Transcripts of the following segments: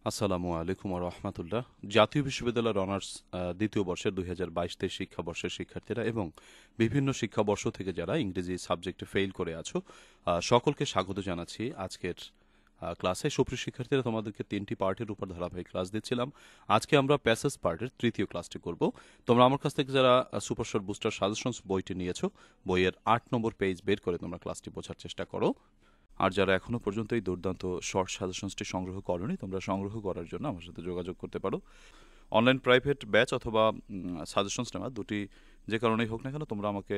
আসসালামু আলাইকুম রহমতুল্লাহ। জাতীয় বিশ্ববিদ্যালয়ের অনার্স দ্বিতীয় বর্ষের ২০২২-২৩ শিক্ষাবর্ষের শিক্ষার্থীরা এবং বিভিন্ন শিক্ষাবর্ষ থেকে যারা ইংরেজি সাবজেক্টে ফেইল করে আছো, সকলকে স্বাগত জানাচ্ছি আজকের ক্লাসে। সুপ্রিয় শিক্ষার্থীরা, তোমাদেরকে 3টি পার্টের উপর ধারাবাহিক ক্লাস দিচ্ছিলাম। আজকে আমরা প্যাসেজ পার্টের তৃতীয় ক্লাসটি করব। তোমরা আমার কাছ থেকে যারা সুপারশট বুস্টার সাজেশনস বইটি নিয়েছো, বইয়ের 8 নম্বর পেজ বের করে তোমরা ক্লাসটি বোঝার চেষ্টা করো। আর যারা এখনো পর্যন্ত এই দুর্দান্ত শর্ট সাজেশনসটি সংগ্রহ করোনি, তোমরা সংগ্রহ করার জন্য আমার সাথে যোগাযোগ করতে পারো। অনলাইন প্রাইভেট ব্যাচ অথবা সাজেশনস নেওয়া দুটি যে কারণেই হোক না কেন, তোমরা আমাকে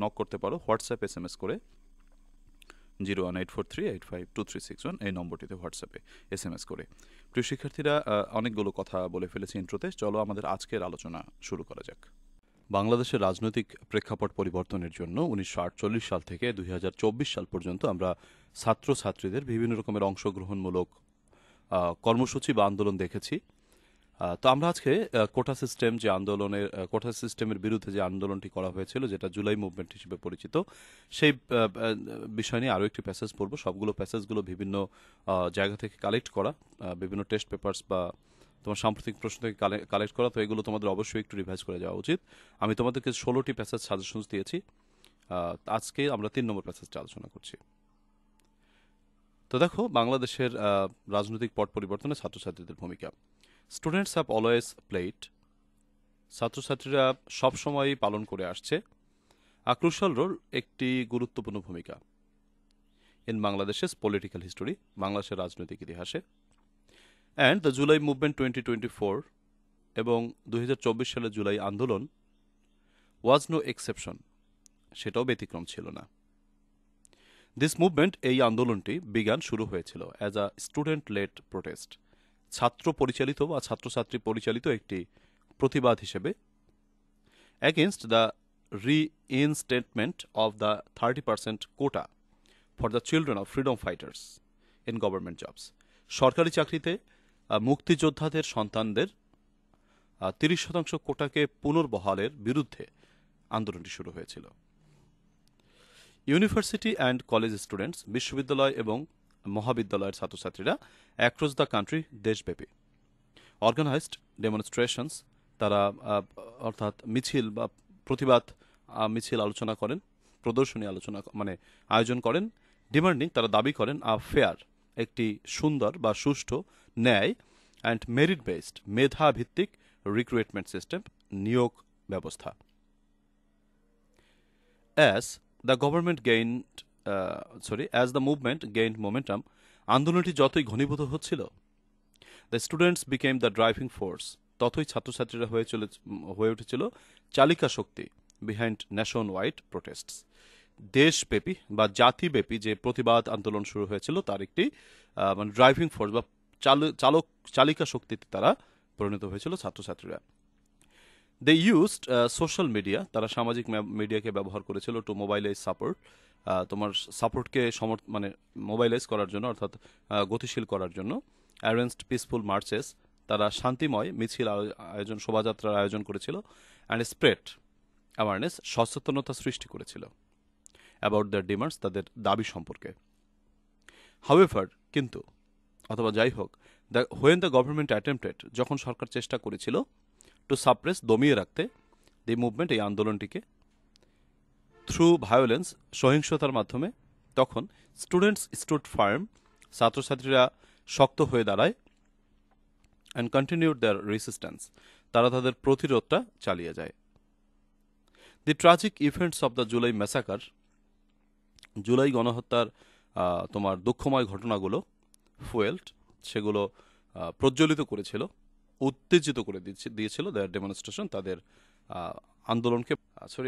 নক করতে পারো হোয়াটসঅ্যাপ SMS করে 01843852361 এই নম্বরটিতে হোয়াটসঅ্যাপে SMS করে। প্রিয় শিক্ষার্থীরা, অনেকগুলো কথা বলে ফেলেছি ইন্ট্রোতে, চলো আমাদের আজকের আলোচনা শুরু করা যাক। বাংলাদেশের রাজনৈতিক প্রেক্ষাপট পরিবর্তনের জন্য 1948 সাল থেকে 2024 সাল পর্যন্ত আমরা ছাত্রছাত্রীদের বিভিন্ন রকমের অংশগ্রহণমূলক কর্মসূচি বা আন্দোলন দেখেছি। তো আমরা আজকে কোটা সিস্টেমের বিরুদ্ধে যে আন্দোলনটি করা হয়েছিল, যেটা জুলাই মুভমেন্ট হিসেবে পরিচিত, সেই বিষয় নিয়ে আরও একটি প্যাসেজ পড়ব। সবগুলো প্যাসেজগুলো বিভিন্ন জায়গা থেকে কালেক্ট করা, বিভিন্ন টেস্ট পেপার্স বা তোমার সাম্প্রতিক প্রশ্ন থেকে কালেক্ট করা। তো এগুলো তোমাদের অবশ্যই একটু রিভাইজ করে যাওয়া উচিত। আমি তোমাদেরকে 16টি প্যাসেজ সাজেশনস দিয়েছি। আজকে আমরা 3 নম্বর প্যাসেজটা আলোচনা করছি। তো দেখো, বাংলাদেশের রাজনৈতিক পট পরিবর্তনে ছাত্রছাত্রীদের ভূমিকা। স্টুডেন্টস হ্যাভ অলওয়েজ প্লেড, ছাত্রছাত্রীরা সবসময়ই পালন করে আসছে ক্রুশাল রোল, একটি গুরুত্বপূর্ণ ভূমিকা ইন বাংলাদেশের পলিটিক্যাল হিস্টোরি, বাংলাদেশের রাজনৈতিক ইতিহাসে। অ্যান্ড দ্য জুলাই মুভমেন্ট 2024 এবং 2024 সালের জুলাই আন্দোলন ওয়াজ নো এক্সেপশন, সেটাও ব্যতিক্রম ছিল না। দিস মুভমেন্ট, এই আন্দোলনটি বিজ্ঞান শুরু হয়েছিল as a student led protest, ছাত্র পরিচালিত বা ছাত্রছাত্রী পরিচালিত একটি প্রতিবাদ হিসেবে, against the reinstatement of the 30% quota for the children of freedom fighters in government jobs, সরকারি চাকরিতে মুক্তিযোদ্ধাদের সন্তানদের 30% কোটাকে পুনর্বহালের বিরুদ্ধে আন্দোলনটি শুরু হয়েছিল। ইউনিভার্সিটি অ্যান্ড কলেজ স্টুডেন্টস, বিশ্ববিদ্যালয় এবং মহাবিদ্যালয়ের ছাত্রছাত্রীরা অ্যাক্রস দ্য কান্ট্রি, দেশব্যাপী, অর্গানাইজড ডেমনস্ট্রেশনস, তারা অর্থাৎ মিছিল বা প্রতিবাদ মিছিল আলোচনা করেন, প্রদর্শনী আয়োজন করেন। ডিমান্ডিং, তারা দাবি করেন ফেয়ার, একটি সুন্দর বা সুষ্ঠু, ন্যায় অ্যান্ড মেরিট বেসড, মেধা ভিত্তিক রিক্রুটমেন্ট সিস্টেম, নিয়োগ ব্যবস্থা। As the government as the movement gained momentum, আন্দোলনটি যতই ঘনীভূত হচ্ছিল, the students became the driving force, ততই ছাত্রছাত্রীরা হয়ে উঠেছিল চালিকা শক্তি বিহাইন্ড ন্যাশন ওয়াইড প্রোটেস্টস, দেশব্যাপী বা জাতিব্যাপী যে প্রতিবাদ আন্দোলন শুরু হয়েছিল তার একটি ড্রাইভিং ফোর্স বা চালিকা শক্তিতে তারা পরিণত হয়েছিল ছাত্রছাত্রীরা। দে ইউজড সোশ্যাল মিডিয়া, তারা সামাজিক মিডিয়াকে ব্যবহার করেছিল টু মোবাইলাইজ সাপোর্ট, তোমার সাপোর্টকে মোবাইলাইজ করার জন্য, অর্থাৎ গতিশীল করার জন্য। অ্যারেঞ্জড পিসফুল মার্চেস, তারা শান্তিময় মিছিল আয়োজন, শোভাযাত্রার আয়োজন করেছিল। অ্যান্ড স্প্রেড অ্যাওয়ারনেস, সচেতনতা সৃষ্টি করেছিল অ্যাবাউট দ্যার ডিমান্ডস, তাদের দাবি সম্পর্কে। হাউএভার, কিন্তু অথবা যাই হোক, হোয়েন দ্য গভর্নমেন্ট অ্যাটেম্পটেড, যখন সরকার চেষ্টা করেছিল টু সাপ্রেস, দমিয়ে রাখতে, দি মুভমেন্ট, এই আন্দোলনটিকে, থ্রু ভায়োলেন্স, সহিংসতার মাধ্যমে, তখন স্টুডেন্টস স্টুড ফার্ম, ছাত্রছাত্রীরা শক্ত হয়ে দাঁড়ায়। অ্যান্ড কন্টিনিউড দেয়ার রেসিস্ট্যান্স, তারা তাদের প্রতিরোধটা চালিয়ে যায়। The tragic events of the July massacre, জুলাই গণহত্যার তোমার দুঃখময় ঘটনাগুলো, ফুয়েলড, সেগুলো প্রজ্বলিত করেছিল, উত্তেজিত করে দিয়েছিল দেয়ার ডেমনস্ট্রেশন, তাদের আন্দোলনকে।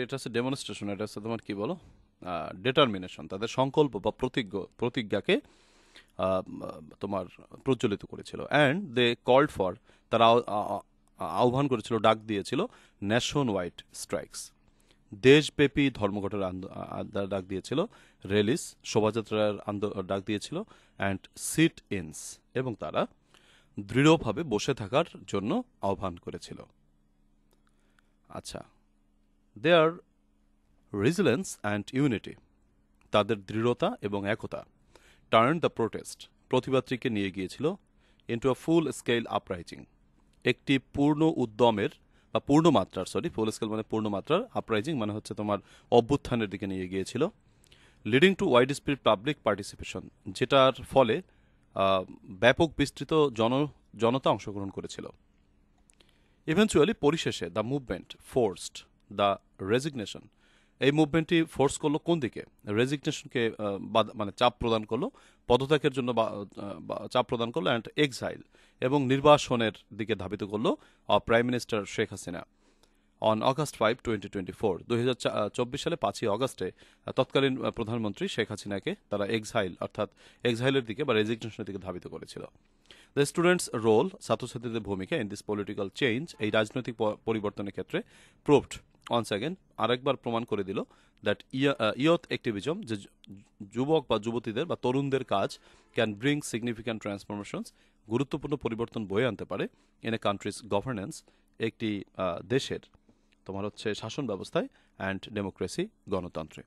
এটা হচ্ছে ডেমনস্ট্রেশন, এটা হচ্ছে তোমার কি বলো, ডিটারমিনেশন, তাদের সংকল্প বা প্রতিজ্ঞাকে তোমার প্রজ্বলিত করেছিল। অ্যান্ড দে কল্ড ফর, তারা আহ্বান করেছিল, ডাক দিয়েছিল, ন্যাশন ওয়াইড স্ট্রাইকস, দেশব্যাপী ধর্মঘটের ডাক দিয়েছিল, রেলিস, শোভাযাত্রার ডাক দিয়েছিল, অ্যান্ড সিট ইনস, এবং তারা দৃঢ়ভাবে বসে থাকার জন্য আহ্বান করেছিল। আচ্ছা, দেয়ার রেজিলেন্স অ্যান্ড ইউনিটি, তাদের দৃঢ়তা এবং একতা, টার্ন দ্য প্রোটেস্ট, প্রতিবাদটিকে নিয়ে গিয়েছিল into a full scale uprising, একটি পূর্ণ উদ্যমের বা পূর্ণমাত্রার, ফুল স্কেল মানে পূর্ণমাত্রার, আপরাইজিং মানে হচ্ছে তোমার অভ্যুত্থানের দিকে নিয়ে গিয়েছিল, leading to wide spread public participation, যেটার ফলে ব্যাপক বিস্তৃত জনতা অংশগ্রহণ করেছিল। ইভেনচুয়ালি পরিশেষে the movement forced the resignation, এই মুভমেন্টটি ফোর্স করলো কোন দিকে? রেজিগনেশনকে মানে চাপ প্রদান করলো, পদত্যাগের জন্য চাপ প্রদান করলো, অ্যান্ড এক্সাইল এবং নির্বাসনের দিকে ধাবিত করলো prime minister Sheikh Hasina on August 5, 2024, 2024 সালে 5ই অগস্টে তৎকালীন প্রধানমন্ত্রী শেখ হাসিনাকে তারা এক্সাইল অর্থাৎ এক্সাইলের দিকে বা রেজিগনেশনের দিকে ধাবিত করেছিল। দ্য স্টুডেন্টস রোল, ছাত্রছাত্রীদের ভূমিকা ইন দিস পলিটিক্যাল চেঞ্জ, এই রাজনৈতিক পরিবর্তনের ক্ষেত্রে প্রুভড অনস অ্যাগেন, আরেকবার প্রমাণ করে দিল দ্যাট ইয়থ অ্যাক্টিভিজম, যে যুবক বা যুবতীদের বা তরুণদের কাজ, ক্যান ব্রিং সিগনিফিক্যান্ট ট্রান্সফরমেশনস, গুরুত্বপূর্ণ পরিবর্তন বয়ে আনতে পারে ইন এ কান্ট্রিজ গভর্নেন্স, একটি দেশের তোমার হচ্ছে শাসন ব্যবস্থায়, অ্যান্ড ডেমোক্রেসি, গণতন্ত্রে।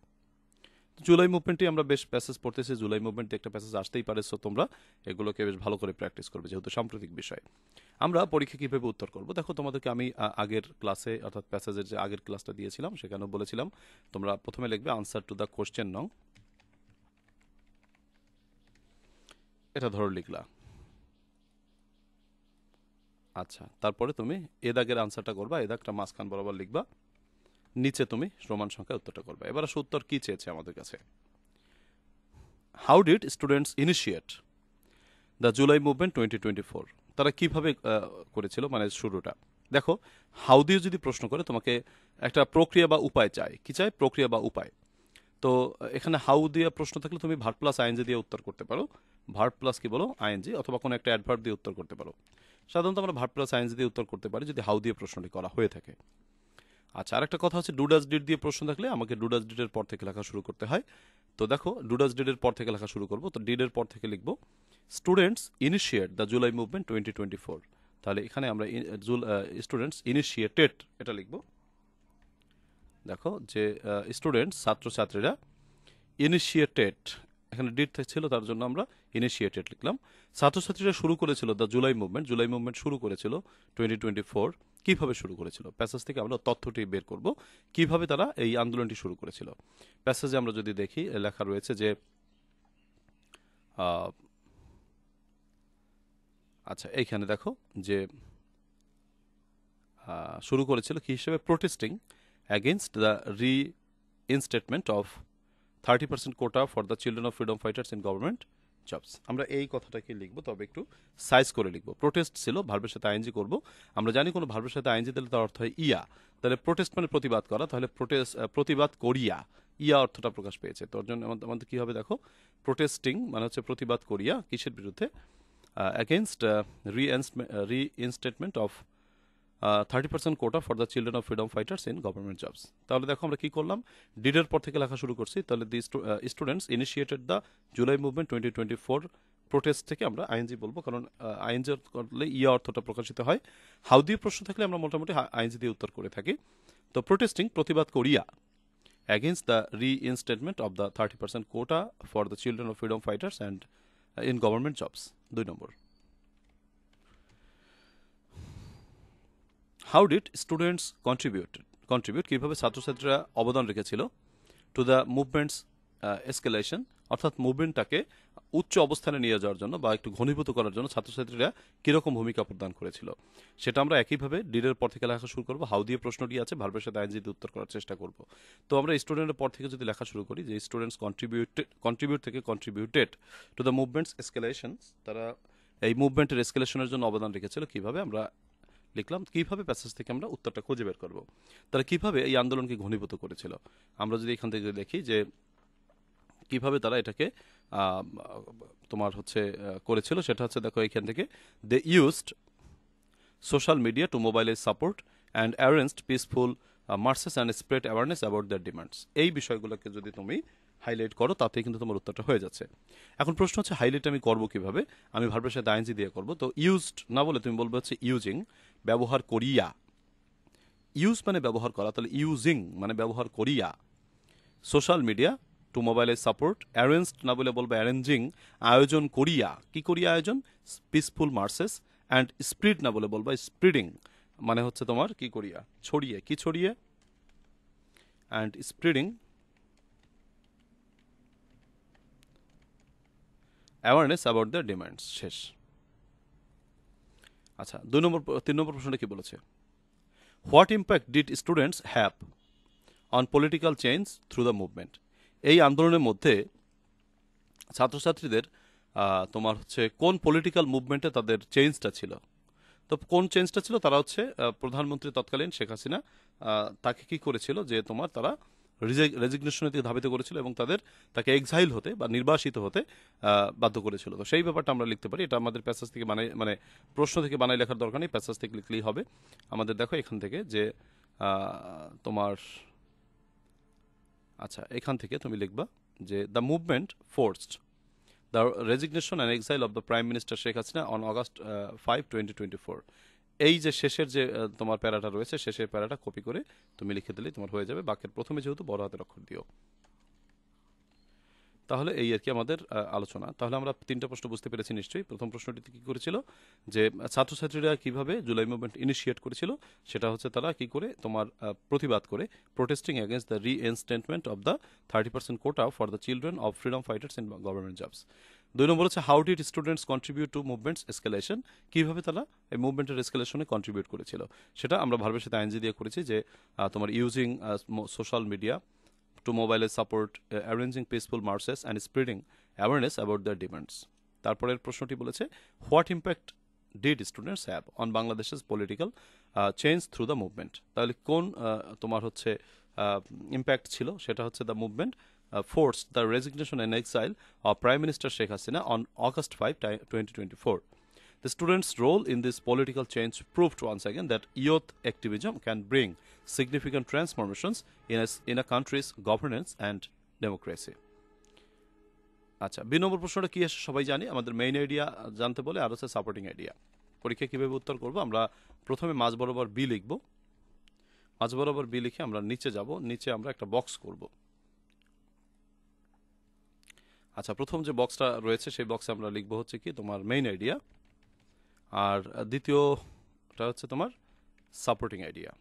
জুলাই মুভমেন্টটি আমরা বেশ প্যাসেজ পড়তেছি, জুলাই মুভমেন্টে একটা প্যাসেজ আসতেই পারে, সো তোমরা এগুলোকে বেশ ভালো করে প্র্যাকটিস করবে যেহেতু সাম্প্রতিক বিষয়। আমরা পরীক্ষা কীভাবে উত্তর করব, দেখো তোমাদেরকে আমি আগের ক্লাসে অর্থাৎ প্যাসেজের যে আগের ক্লাসটা দিয়েছিলাম সেখানেও বলেছিলাম তোমরা প্রথমে লিখবে আনসার টু দ্য কোশ্চেন নং, এটা ধরো লিখলা। আচ্ছা, তারপরে তুমি এ দাগের আনসারটা করবা, এ দাগটা মাঝখান বরাবর লিখবা, নিচে তুমি সমান সংখ্যায় উত্তরটা করবে। এবার আসলে উত্তর কি চেয়েছে আমাদের কাছে? How did students initiate the July movement 2024, তারা কিভাবে করেছিল, মানে শুরুটা। দেখো, হাউ দিয়ে যদি প্রশ্ন করে তোমাকে একটা প্রক্রিয়া বা উপায় চাই, কি চাই? প্রক্রিয়া বা উপায়। তো এখানে হাউ দিয়ে প্রশ্ন থাকলে তুমি ভার্ব প্লাস আইএনজি দিয়ে উত্তর করতে পারো, ভার্ব প্লাস কি বলো আইএনজি, অথবা কোনো একটা অ্যাডভার্ব দিয়ে উত্তর করতে পারো। সাধারণত আমরা ভার্ব প্লাস আইএনজি দিয়ে উত্তর করতে পারি যদি হাউ দিয়ে প্রশ্নটি করা হয়ে থাকে। আচ্ছা, আরেকটা কথা হচ্ছে ডুডাস ডিড দিয়ে প্রশ্ন থাকলে আমাকে ডুডাস ডিডের পর থেকে লেখা শুরু করতে হয়। তো দেখো, ডুডাস ডিডের পর থেকে লেখা শুরু করবো, তো ডিডের পর থেকে লিখবো students initiate the July movement 2024, তাহলে এখানে আমরা স্টুডেন্টস ইনিশিয়েটেড এটা লিখবো। দেখো যে স্টুডেন্টস ছাত্রছাত্রীরা ইনিশিয়েটেড, এখানে ডিড ছিল তার জন্য আমরা ইনিশিয়েটেড লিখলাম। ছাত্রছাত্রীরা শুরু করেছিল the July movement, July movement শুরু করেছিল 2024, কিভাবে শুরু করেছিল? প্যাসেজ থেকে আমরা তথ্যটি বের করব কিভাবে তারা এই আন্দোলনটি শুরু করেছিল। প্যাসেজে আমরা যদি দেখি লেখা রয়েছে যে আচ্ছা এইখানে দেখো যে শুরু করেছিল কি হিসেবে? Protesting against the reinstatement of 30% quota for the children of freedom fighters in government jobs. আমরা এই কথাটাকে লিখবো, তবে একটু সাইজ করে লিখবো। প্রোটেস্ট ছিল, ভার্বের সাথে আইএনজি করব। আমরা জানি কোনো ভার্বের সাথে আইএনজি দিলে তার অর্থ হয় ইয়া, তাহলে প্রোটেস্ট মানে প্রতিবাদ করা, তাহলে প্রতিবাদ করিয়া ইয়া অর্থটা প্রকাশ পেয়েছে। তোর জন্য আমাদের কি হবে? দেখো, প্রোটেস্টিং মানে হচ্ছে প্রতিবাদ করিয়া, কিসের বিরুদ্ধে? Against reinstatement of 30% quota for the children of freedom fighters in government jobs. তাহলে দেখো আমরা কি করলাম, ডিডের পর থেকে লেখা শুরু করছি, তাহলে the students initiated the July movement 2024, protest থেকে আমরা আইএনজি বলবো, কারণ আইএনজি করলে ইয়া অর্থটা প্রকাশিত হয়। হাউ দিয়ে প্রশ্ন থাকলে আমরা মোটামুটি আইএনজি দিয়ে উত্তর করে থাকি। তো প্রোটেস্টিং প্রতিবাদ করিয়া against the reinstatement of the 30% quota for the children of freedom fighters and in government jobs. 2 number, how did students contribute, কীভাবে ছাত্রছাত্রীরা অবদান রেখেছিল টু দ্য মুভমেন্টস এসকেলেশন, অর্থাৎ মুভমেন্টটাকে উচ্চ অবস্থানে নিয়ে যাওয়ার জন্য বা একটু ঘনীভূত করার জন্য ছাত্রছাত্রীরা কীরকম ভূমিকা প্রদান করেছিল, সেটা আমরা একইভাবে ডিডের পর থেকে লেখা শুরু করবো। হাউ দিয়ে প্রশ্নটি আছে, ভার্বের সাথে আইএনজি দিয়ে উত্তর করার চেষ্টা করব। তো আমরা স্টুডেন্টের পর থেকে যদি লেখা শুরু করি যে স্টুডেন্টস কন্ট্রিবিউট থেকে contributed to the movements escalation, তারা এই মুভমেন্টের এসকেলেশনের জন্য অবদান রেখেছিল, কিভাবে আমরা লিখলাম, কিভাবে প্যাসেজ থেকে আমরা উত্তরটা খুঁজে বের করব। তারা কিভাবে এই আন্দোলনকে ঘনীভূত করেছিল, আমরা যদি এখান থেকে দেখি যে কিভাবে তারা এটাকে তোমার হচ্ছে করেছিল, সেটা হচ্ছে দেখো এখান থেকে they used social media to mobilise support and arranged peaceful marches and spread awareness about their demands. এই বিষয়গুলোকে যদি তুমি হাইলাইট করো তাতেই কিন্তু তোমার উত্তরটা হয়ে যাচ্ছে। এখন প্রশ্ন হচ্ছে হাইলাইট আমি করবো কিভাবে? আমি ভার্বের সাথে আইএনজি দিয়ে করবো। তো ইউজড না বলে তুমি বলবে হচ্ছে ইউজিং, ব্যবহার করিয়া। ইউজ মানে ব্যবহার করা, তাহলে ইউজিং মানে ব্যবহার করিয়া social media to mobilise support, arranged না বলে বলবো অ্যারেঞ্জিং, আয়োজন করিয়া, কি করিয়া আয়োজন, পিসফুল মার্সেস, অ্যান্ড স্প্রিড না বলে বলবো স্প্রিডিং, মানে হচ্ছে তোমার কি করিয়া, ছড়িয়ে, কি ছড়িয়ে, and স্প্রিডিং awareness about the demands. শেষ। আচ্ছা, 3 নম্বর প্রশ্নটা কি বলেছে, what impact did students have on political change through the movement. এই আন্দোলনের মধ্যে ছাত্রছাত্রীদের তোমার হচ্ছে কোন পলিটিক্যাল মুভমেন্টে তাদের চেঞ্জটা ছিল। তো কোন চেঞ্জটা ছিল, তারা হচ্ছে প্রধানমন্ত্রী তৎকালীন শেখ হাসিনা তাকে কি করেছিল যে তোমার তারা রেজিগনেশনের দিকে ধাবিত করেছিল এবং তাকে এক্সাইল হতে বা নির্বাসিত হতে বাধ্য করেছিল। তো সেই ব্যাপারটা আমরা লিখতে পারি। এটা আমাদের প্যাসেজ থেকে মানে প্রশ্ন থেকে বানাই লেখার দরকার নেই, প্যাসেজ থেকে লিখলেই হবে। আমাদের দেখো এখান থেকে যে তোমার, আচ্ছা এখান থেকে তুমি লিখবা যে the movement forced the resignation and exile of the prime minister Sheikh Hasina on August 5, 2024। এই যে শেষের যে তোমার প্যারাটা রয়েছে, শেষের প্যারাটা কপি করে তুমি লিখে দিলেই তোমার হয়ে যাবে। বাক্যের প্রথমে যেহেতু বড় হাতের অক্ষর দিও। তাহলে এই আর কি আমাদের আলোচনা। তাহলে আমরা 3টা প্রশ্ন বুঝতে পেরেছি নিশ্চয়ই। প্রথম প্রশ্নটিতে কি করেছিল, যে ছাত্রছাত্রীরা কিভাবে জুলাই মুভমেন্ট ইনিশিয়েট করেছিল, সেটা হচ্ছে তারা কি করে তোমার প্রতিবাদ করে, protesting against the reinstatement of the 30% quota for the children of freedom fighters in government jobs. 2 number হচ্ছে how did students contribute to movement's escalation, কিভাবে তারা এই মুভমেন্টের এসকেলেশনে কন্ট্রিবিউট করেছিল। সেটা আমরা ভার্বের সাথে আইএনজি দিয়ে করেছি, যে তোমার using social media to mobilize support, arranging peaceful marches and spreading awareness about their demands. তারপরের প্রশ্নটি বলেছে, what impact did students have on Bangladesh's political change through the movement। তাহলে কোন তোমার হচ্ছে ইম্প্যাক্ট ছিল, সেটা হচ্ছে the movement forced the resignation and exile of Prime Minister Sheikh Hasina on August 5, 2024. The students' role in this political change proved once again that youth activism can bring significant transformations in a country's governance and democracy. আচ্ছা, 2 নম্বর প্রশ্নটা কি আসে সবাই জানি, আমাদের main idea জানতে বলে, আর হচ্ছে সাপোর্টিং আইডিয়া। পরীক্ষা কিভাবে উত্তর করব, আমরা প্রথমে মাঝ বরাবর বি লিখব, মাঝ বরাবর বি লিখে আমরা নিচে যাব, নিচে আমরা একটা বক্স করব। আচ্ছা, প্রথম যে বক্সটা রয়েছে সেই বক্সে আমরা লিখব হচ্ছে কি তোমার মেইন আইডিয়া, আর দ্বিতীয়টা হচ্ছে তোমার সাপোর্টিং আইডিয়া।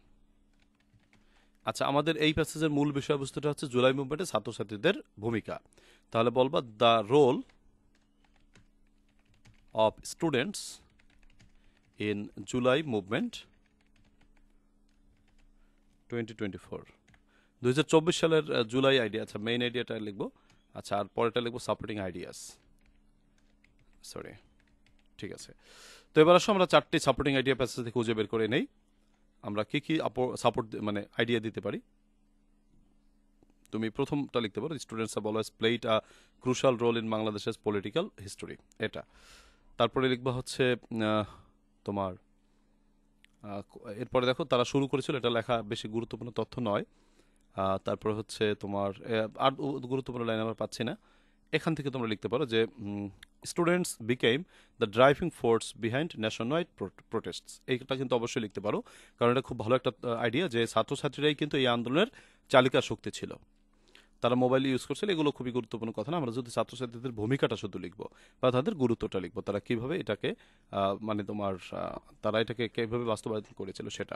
আচ্ছা, আমাদের এই প্যাসেজের মূল বিষয়বস্তুটা হচ্ছে জুলাই মুভমেন্টে ছাত্রছাত্রীদের ভূমিকা। তাহলে বলবা the role of students in July movement 2024, 2024 সালের জুলাই আইডিয়া। আচ্ছা, মেইন আইডিয়াটা লিখবো, আচ্ছা আর পরেরটা লিখবো সাপোর্টিং আইডিয়াস, সরি, ঠিক আছে। তো এবার আসো আমরা 4টি সাপোর্টিং আইডিয়া প্যাসেজ থেকে খুঁজে বের করে নেই, আমরা কি কি সাপোর্ট মানে আইডিয়া দিতে পারি। তুমি প্রথমটা লিখতে পারো, students have always played a crucial role in বাংলাদেশের পলিটিক্যাল হিস্টোরি, এটা। তারপরে লিখবা হচ্ছে তোমার এরপরে দেখো তারা শুরু করেছিল, এটা লেখা বেশি গুরুত্বপূর্ণ তথ্য নয়। তারপরে হচ্ছে তোমার আর গুরুত্বপূর্ণ লাইন আমরা পাচ্ছি না। এখান থেকে তোমরা লিখতে পারো যে students became the driving force behind national প্রোটেস্টস। এইটা কিন্তু অবশ্যই লিখতে পারো, কারণ এটা খুব ভালো একটা আইডিয়া যে ছাত্রছাত্রীরাই কিন্তু এই আন্দোলনের চালিকা শক্তি ছিল, তারা মোবাইল ইউজ করছিল। এগুলো খুবই গুরুত্বপূর্ণ কথা না, আমরা যদি ছাত্রছাত্রীদের ভূমিকাটা শুধু লিখবো বা তাদের গুরুত্বটা লিখবো, তারা কিভাবে এটাকে মানে তোমার তারা এটাকে কিভাবে বাস্তবায়ন করেছিল সেটা।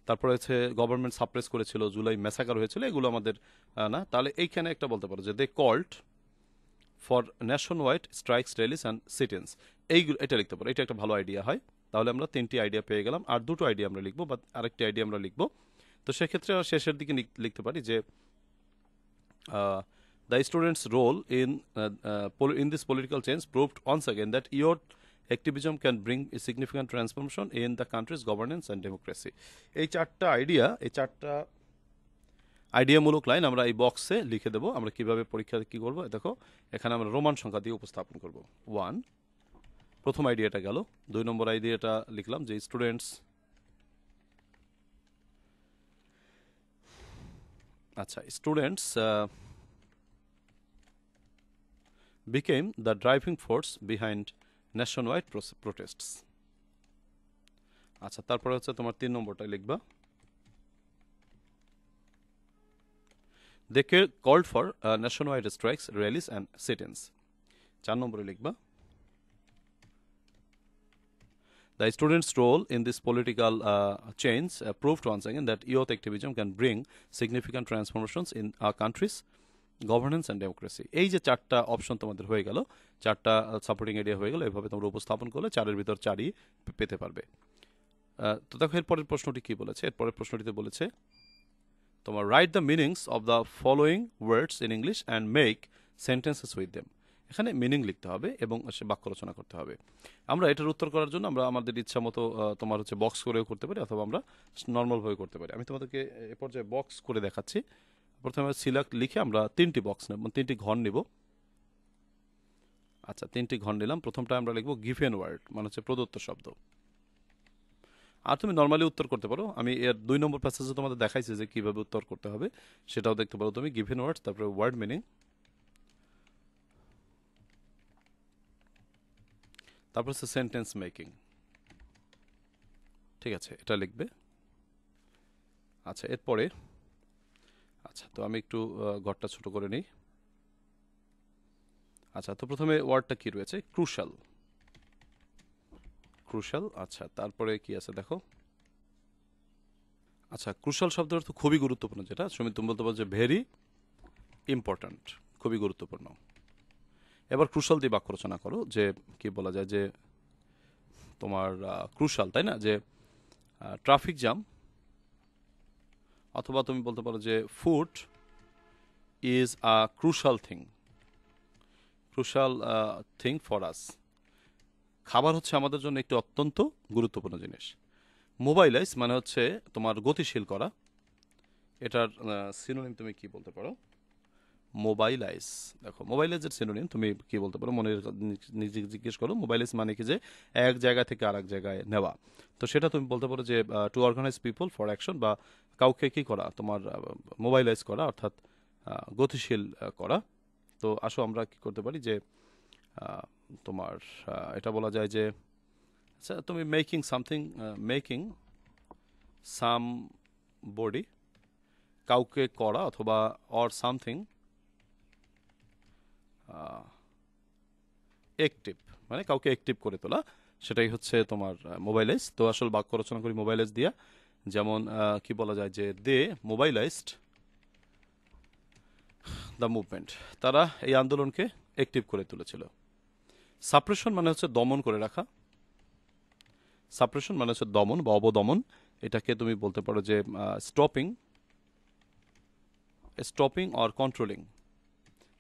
তারপরে হচ্ছে গভর্নমেন্ট সাপ্রেস করেছিল, জুলাই ম্যাসাকার হয়েছিল, এগুলো আমাদের না। তাহলে এইখানে একটা বলতে পারো যে they called for nationwide strikes, rallies and sit-ins, এটা লিখতে পারো। এটা একটা ভালো আইডিয়া হয়। তাহলে আমরা 3টি আইডিয়া পেয়ে গেলাম, আর 2টো আইডিয়া আমরা লিখবো বা আরেকটি আইডিয়া আমরা লিখবো। তো সেক্ষেত্রে শেষের দিকে লিখতে পারি যে the students' role in this political change proved once again that youth activism can bring a significant transformation in the country's governance and democracy. এই 4টা আইডিয়ামূলক লাইন আমরা এই বক্সে লিখে দেবো। আমরা কিভাবে পরীক্ষা কি করবো দেখো, এখানে আমরা রোমান সংখ্যা দিয়ে উপস্থাপন করব। 1, প্রথম আইডিয়াটা গেল। 2 নম্বর আইডিয়াটা লিখলাম যে স্টুডেন্টস, আচ্ছা students became the driving force behind nationwide protests. আচ্ছা, তারপরে হচ্ছে তোমার 3 নম্বরটা লিখবা they called for national strikes, rallies and sit-ins. 4 নম্বরে লিখবা the students' role in this political change proved once again that youth activism can bring significant transformations in our country's governance and democracy. এই যে 4টা option তোমাদের হয়ে গেল, 4টা supporting area হয়ে গেল, এভাবে তোমরা উপস্থাপন করলে 4-এর ভিতর 4ই পেতে পারবে। তো দেখো এরপরের প্রশ্নটি কি বলেছে। এরপরের প্রশ্নটিতে বলেছে তোমার write the meanings of the following words in English and make sentences with them. এখানে মিনিং লিখতে হবে এবং সে বাক্য রচনা করতে হবে। আমরা এটার উত্তর করার জন্য আমরা আমাদের ইচ্ছা মতো তোমার হচ্ছে বক্স করেও করতে পারি, অথবা আমরা নর্মালভাবে করতে পারি। আমি তোমাদেরকে এ পর্যায়ে বক্স করে দেখাচ্ছি। প্রথমে সিলেক্ট লিখে আমরা 3টি বক্স নেব, 3টি ঘর নিব। আচ্ছা, 3টি ঘর নিলাম। প্রথমটা আমরা লিখব গিভেন ওয়ার্ড, মানে হচ্ছে প্রদত্ত শব্দ। আর তুমি নর্মালি উত্তর করতে পারো, আমি এর 2 নম্বর প্যাসেজে তোমাদের দেখাইছি যে কিভাবে উত্তর করতে হবে, সেটাও দেখতে পারো তুমি। গিভেন ওয়ার্ড, তারপরে ওয়ার্ড মিনিং, তারপর হচ্ছে সেন্টেন্স মেকিং। ঠিক আছে, এটা লিখবে। আচ্ছা, এরপরে আচ্ছা, তো আমি একটু ঘরটা ছোট করে নিই। আচ্ছা, তো প্রথমে ওয়ার্ডটা কি রয়েছে? ক্রুশাল। ক্রুশাল। আচ্ছা, তারপরে কি আছে দেখো। আচ্ছা, ক্রুশাল শব্দের অর্থ খুবই গুরুত্বপূর্ণ, যেটা সুমিত তুমি বলতে পারো যে ভেরি ইম্পর্ট্যান্ট, খুবই গুরুত্বপূর্ণ। এবার ক্রুশাল দিয়ে বাক্য রচনা করো। যে কি বলা যায় যে তোমার ক্রুশাল, তাই না, যে ট্রাফিক জ্যাম, অথবা তুমি বলতে পারো যে food is a crucial thing, crucial thing for us. খাবার হচ্ছে আমাদের জন্য একটি অত্যন্ত গুরুত্বপূর্ণ জিনিস। মোবাইলাইজ মানে হচ্ছে তোমার গতিশীল করা। এটার সিনোনিম তুমি কি বলতে পারো? মোবাইলাইজ। দেখো, মোবাইলাইজের সিনোনিম তুমি কি বলতে পারো? মনে নিজে জিজ্ঞেস করো। মোবাইলাইজ মানে কি যে এক জায়গা থেকে আরেক জায়গায় নেওয়া। তো সেটা তুমি বলতে পারো যে to organise people for action, বা কাউকে কি করা, তোমার মোবাইলাইজ করা, অর্থাৎ গতিশীল করা। তো আসো আমরা কি করতে পারি যে তোমার এটা বলা যায় যে আচ্ছা, তুমি making something, making some body, কাউকে করা, অথবা অর সামথিং অ্যাক্টিভ, মানে কাউকে অ্যাক্টিভ করে তোলা, সেটাই হচ্ছে তোমার মোবাইলাইজ। তো আসল বাক্য রচনা করি মোবাইলাইজ দিয়া। যেমন কি বলা যায় যে দে মোবাইলাইজড দ্য মুভমেন্ট, তারা এই আন্দোলনকে অ্যাক্টিভ করে তুলেছিল। সাপ্রেশন মানে হচ্ছে দমন করে রাখা। সাপ্রেশন মানে হচ্ছে দমন বা অবদমন। এটাকে তুমি বলতে পারো যে stopping, stopping or controlling.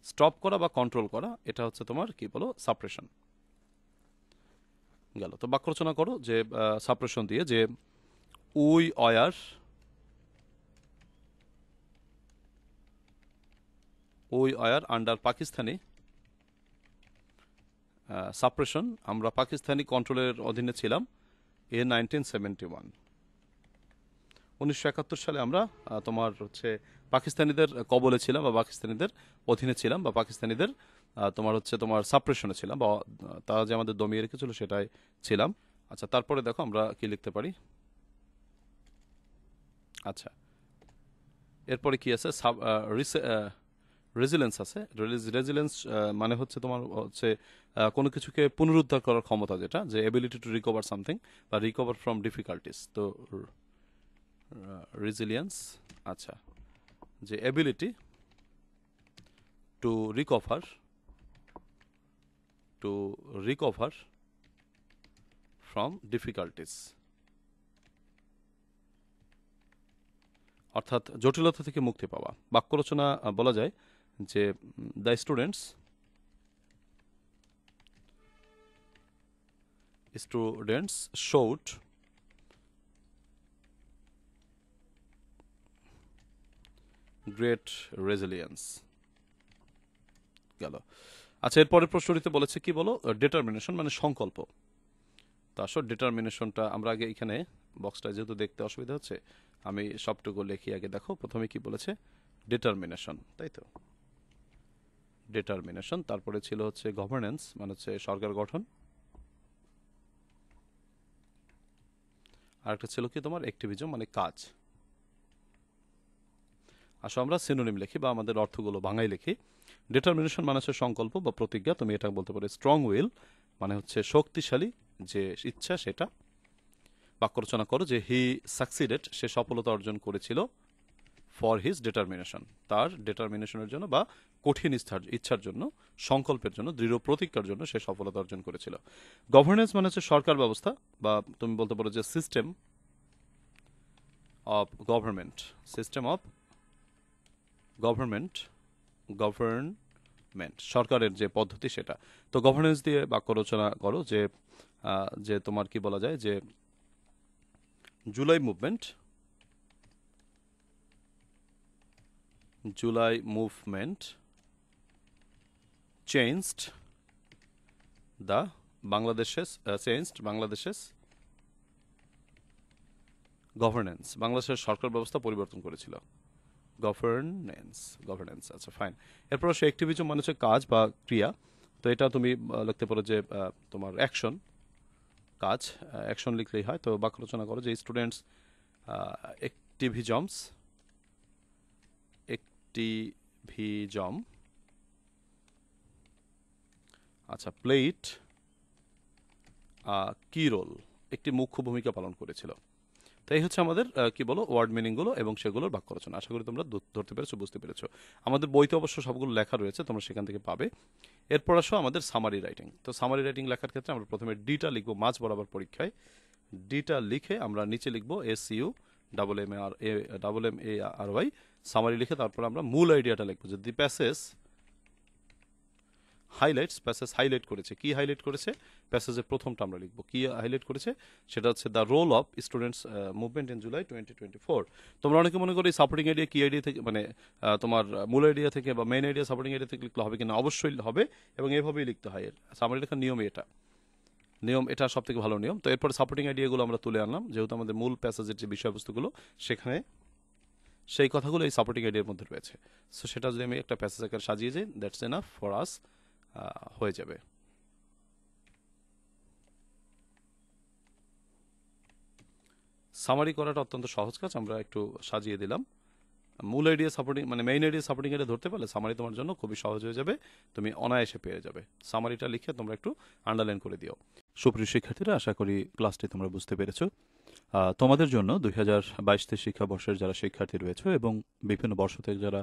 Stop করা বা কন্ট্রোল করা, এটা হচ্ছে তোমার কি বলো, সাপ্রেশন গেল। তো বাক্য রচনা করো যে সাপ্রেশন দিয়ে যে we are under Pakistani suppression, আমরা পাকিস্তানি কন্ট্রোলের অধীনে ছিলাম in 1971। 1971 সালে আমরা তোমার হচ্ছে পাকিস্তানিদের কবলে ছিলাম, বা পাকিস্তানিদের অধীনে ছিলাম, বা পাকিস্তানিদের তোমার হচ্ছে তোমার সাপ্রেশনে ছিলাম, বা তারা যে আমাদের দমিয়ে রেখেছিল সেটাই ছিলাম। আচ্ছা, তারপরে দেখো আমরা কি লিখতে পারি। আচ্ছা, এরপরে কি আছে? রেজিলেন্স আছে। রেজিলেন্স মানে হচ্ছে তোমার হচ্ছে কোনো কিছুকে পুনরুদ্ধার করার ক্ষমতা, যেটা যে এবিলিটি টু রিকভার সামথিং বা রিকভার ফ্রম ডিফিকাল্টিস। তো রেজিলিয়েন্স, আচ্ছা, যে ability to recover from difficulties, অর্থাৎ জটিলতা থেকে মুক্তি পাওয়া। বাক্য রচনা বলা যায় যে the students showed great resilience গেল। আচ্ছা, এরপরের প্রশ্নটিতে বলেছে কি বলো, ডিটারমিনেশন মানে সংকল্প। তো আসলে ডিটারমিনেশনটা আমরা আগে এখানে বক্সটা যেহেতু দেখতে অসুবিধা হচ্ছে, আমি সবটুকু লিখি আগে। দেখো প্রথমে কি বলেছে, ডিটারমিনেশন, তাই তো, ডিটারমিনেশন। তারপরে ছিল হচ্ছে গভর্নেন্স মানে হচ্ছে সরকার গঠন। আরেকটা ছিল কি তোমার অ্যাক্টিভিজম মানে কাজ। আসো আমরা সিনোনিম লিখি বা আমাদের অর্থগুলো ভাঙাই লিখি। ডিটারমিনেশন মানে হচ্ছে সংকল্প বা প্রতিজ্ঞা, তুমি এটা বলতে পারো স্ট্রং উইল, মানে হচ্ছে শক্তিশালী যে ইচ্ছা সেটা। বাক্য রচনা করো যে হি সাকসিডেড, সে সফলতা অর্জন করেছিল, ফর হিজ ডিটারমিনেশন, তার ডিটারমিনেশনের জন্য বা কঠিন ইচ্ছার জন্য, সংকল্পের জন্য, দৃঢ় প্রতিজ্ঞার জন্য সে সফলতা অর্জন করেছিল। গভর্নেন্স মানে হচ্ছে সরকার ব্যবস্থা, বা তুমি বলতে পারো যে system of government, system of government, government সরকারের যে পদ্ধতি সেটা। তো গভর্নেন্স দিয়ে বাক্য রচনা করো যে যে তোমার কি বলা যায় যে July movement changed the Bangladesh's governance, বাংলাদেশের সরকার ব্যবস্থা পরিবর্তন করেছিল। গভর্নেন্স, আচ্ছা ফাইন। এরপর সে অ্যাক্টিভিজম মানে হচ্ছে কাজ বা ক্রিয়া, তো এটা তুমি লিখতে পারো যে তোমার অ্যাকশন, কাজ, অ্যাকশন লিখলেই হয়। তো বাক্য রচনা করো যে স্টুডেন্টস অ্যাক্টিভিজম আচ্ছা প্লেট কি রোল, একটি মুখ্য ভূমিকা পালন করেছিল। তাই হচ্ছে আমাদের কি বলো ওয়ার্ড মিনিংগুলো এবং সেগুলোর বাক্য রচনা। আশা করি তোমরা ধরতে পেরেছো, বুঝতে পেরেছো। আমাদের বইতে অবশ্য সবগুলো লেখা রয়েছে, তোমরা সেখান থেকে পাবে। এরপর আসো আমাদের সামারি রাইটিং। তো সামারি রাইটিং লেখার ক্ষেত্রে আমরা প্রথমে ডিটা লিখবো, মাঝ বরাবর পরীক্ষায় ডিটা লিখে আমরা নিচে লিখবো SUMMARY, সামারি লিখে তারপর আমরা মূল আইডিয়াটা লিখবো যে দি প্যাসেজ প্যাসেজ হাইলাইট করেছে। কি হাইলাইট করেছে? প্যাসেজের প্রথমটা আমরা লিখবো। কি হাইলাইট করেছে সেটা হচ্ছে the role of students movement in July 2024। তোমরা অনেকে মনে করো এই সাপোর্টিং আইডিয়া কি আইডিয়া থেকে, মানে তোমার মূল আইডিয়া থেকে বা মেইন আইডিয়া সাপোর্টিং আইডিয়া থেকে লিখলে হবে কিনা? অবশ্যই হবে, এবং এভাবেই লিখতে হয়। সামারি লেখার নিয়ম এটা সব থেকে ভালো নিয়ম। তো এরপর সাপোর্টিং আইডিয়াগুলো আমরা তুলে আনলাম, যেহেতু আমাদের মূল প্যাসেজের যে বিষয়বস্তুগুলো সেখানে সেই কথাগুলো এই সাপোর্টিং আইডিয়ার মধ্যে রয়েছে। সো সেটা যদি আমি একটা প্যাসেজ আকারে সাজিয়ে যাই, দ্যাটস এনাফ ফর আস, হয়ে যাবে। সামারি করাটা অত্যন্ত সহজ কাজ, আমরা একটু সাজিয়ে দিলাম। মূল আইডিয়া সাপোর্টিং মানে মেইন আইডিয়া সাপোর্টিং আইডিয়া ধরতে পারলে সামারি তোমার জন্য খুবই সহজ হয়ে যাবে, তুমি অনায়াসে পেয়ে যাবে। সামারিটা লিখে তোমরা একটু আন্ডারলাইন করে দিও। সুপ্রিয় শিক্ষার্থীরা, আশা করি ক্লাসটি তোমরা বুঝতে পেরেছো। তোমাদের জন্য 2022 শিক্ষাবর্ষের যারা শিক্ষার্থী রয়েছে এবং বিভিন্ন বর্ষ থেকে যারা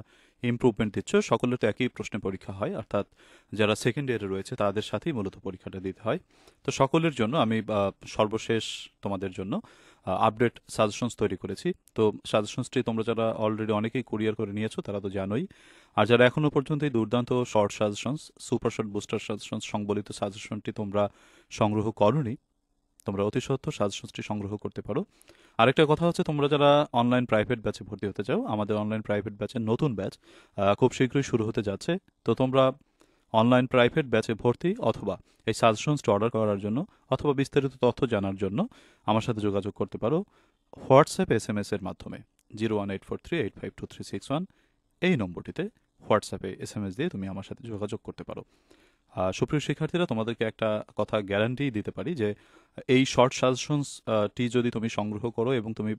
ইমপ্রুভমেন্ট দিচ্ছ, সকলের তো একই প্রশ্নে পরীক্ষা হয়, অর্থাৎ যারা সেকেন্ড ইয়ারে রয়েছে তাদের সাথেই মূলত পরীক্ষাটা দিতে হয়। তো সকলের জন্য আমি সর্বশেষ তোমাদের জন্য আপডেট সাজেশনস তৈরি করেছি। তো সাজেশনসটি তোমরা যারা অলরেডি অনেকেই কুরিয়ার করে নিয়েছো তারা তো জানোই, আর যারা এখনো পর্যন্ত এই দুর্দান্ত short suggestions, super short booster suggestions সংবলিত সাজেশনটি তোমরা সংগ্রহ করনি, তোমরা অতি সত্ত্বর সাজেশনসটি সংগ্রহ করতে পারো। আরেকটা কথা হচ্ছে, তোমরা যারা অনলাইন প্রাইভেট ব্যাচে ভর্তি হতে চাও, আমাদের অনলাইন প্রাইভেট ব্যাচের নতুন ব্যাচ খুব শীঘ্রই শুরু হতে যাচ্ছে। তো তোমরা অনলাইন প্রাইভেট ব্যাচে ভর্তি অথবা এই সাজেশনসটি অর্ডার করার জন্য অথবা বিস্তারিত তথ্য জানার জন্য আমার সাথে যোগাযোগ করতে পারো হোয়াটসঅ্যাপ SMS এর মাধ্যমে 01843852361 এই নম্বরটিতে হোয়াটসঅ্যাপে SMS দিয়ে তুমি আমার সাথে যোগাযোগ করতে পারো। সুপ্রিয় শিক্ষার্থীরা, তোমাদেরকে একটা কথা গ্যারান্টি দিতে পারি যে এই শর্ট সাজেশনস টি যদি তুমি সংগ্রহ করো এবং তুমি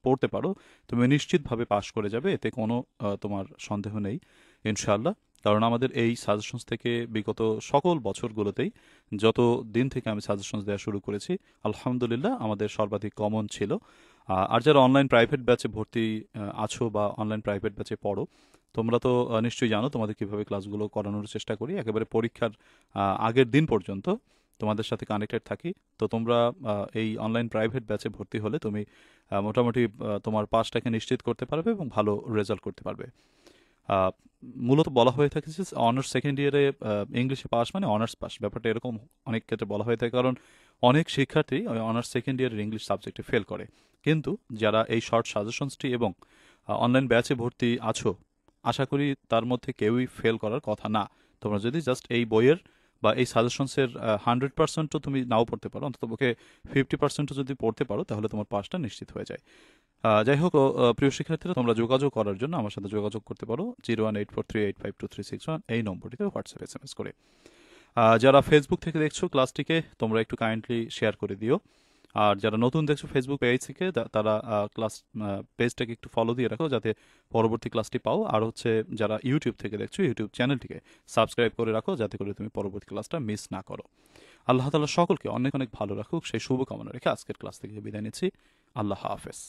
পড়তে পারো, তুমি নিশ্চিতভাবে পাশ করে যাবে, এতে কোনো তোমার সন্দেহ নেই ইনশাআল্লাহ। কারণ আমাদের এই সাজেশনস থেকে বিগত সকল বছরগুলোতেই যত দিন থেকে আমি সাজেশনস দেওয়া শুরু করেছি, আলহামদুলিল্লাহ আমাদের সর্বাধিক কমন ছিল। আর যারা অনলাইন প্রাইভেট ব্যাচে ভর্তি আছো বা অনলাইন প্রাইভেট ব্যাচে পড়ো, তোমরা তো নিশ্চয়ই জানো তোমাদের কিভাবে ক্লাসগুলো করানোর চেষ্টা করি, একেবারে পরীক্ষার আগের দিন পর্যন্ত তোমাদের সাথে কানেক্টেড থাকি। তো তোমরা এই অনলাইন প্রাইভেট ব্যাচে ভর্তি হলে তুমি মোটামুটি তোমার পাসটাকে নিশ্চিত করতে পারবে এবং ভালো রেজাল্ট করতে পারবে। মূলত বলা হয়ে থাকে যে অনার্স সেকেন্ড ইয়ারে ইংলিশে পাস মানে অনার্স পাস, ব্যাপারটা এরকম অনেক ক্ষেত্রে বলা হয়ে থাকে, কারণ অনেক শিক্ষার্থী অনার্স সেকেন্ড ইয়ারের ইংলিশ সাবজেক্টে ফেল করে। কিন্তু যারা এই শর্ট সাজেশনসটি এবং অনলাইন ব্যাচে ভর্তি আছো, আশা করি তার মধ্যে কেউই ফেল করার কথা না। তোমরা যদি জাস্ট এই বইয়ের বা এই সাজেশনসের 100%ও তুমি নাও পড়তে পারো, অন্তত পক্ষে 50%ও যদি পড়তে পারো, তাহলে তোমার পাসটা নিশ্চিত হয়ে যায়। যাই হোক, প্রিয় শিক্ষার্থীরা, তোমরা যোগাযোগ করার জন্য আমার সাথে যোগাযোগ করতে পারো 01843852361 এই নম্বরটিতে হোয়াটসঅ্যাপ SMS করে। যারা ফেসবুক থেকে দেখছো ক্লাসটিকে, তোমরা একটু কাইন্ডলি শেয়ার করে দিও। আর যারা নতুন দেখছো ফেসবুক পেজ থেকে তারা ক্লাস পেজটাকে একটু ফলো দিয়ে রাখো যাতে পরবর্তী ক্লাসটি পাও। আর হচ্ছে যারা ইউটিউব থেকে দেখছো ইউটিউব চ্যানেলটিকে সাবস্ক্রাইব করে রাখো যাতে করে তুমি পরবর্তী ক্লাসটা মিস না করো। আল্লাহ তাআলা সকলকে অনেক অনেক ভালো রাখুক সেই শুভকামনা রেখে আজকের ক্লাস থেকে বিদায় নিচ্ছি। আল্লাহ হাফেজ।